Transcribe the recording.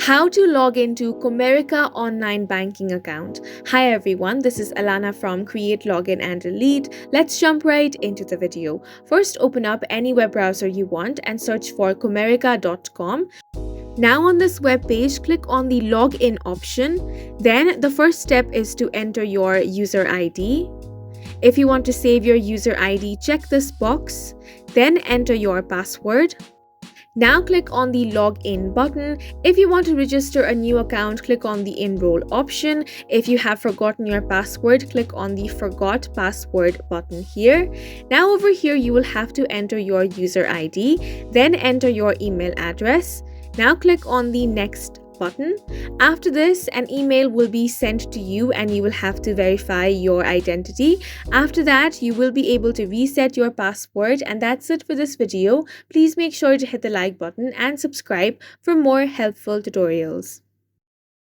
How to log into Comerica online banking account. Hi everyone, this is Alana from Create Login and Delete. Let's jump right into the video. First, open up any web browser you want and search for comerica.com. Now on this web page, click on the login option. Then the first step is to enter your user ID. If you want to save your user ID, check this box. Then enter your password. Now click on the login button. If you want to register a new account, click on the enroll option. If you have forgotten your password, click on the forgot password button here. Now over here you will have to enter your user ID, then enter your email address. Now click on the next button. After this, an email will be sent to you and you will have to verify your identity. After that, you will be able to reset your password, and that's it for this video. Please make sure to hit the like button and subscribe for more helpful tutorials.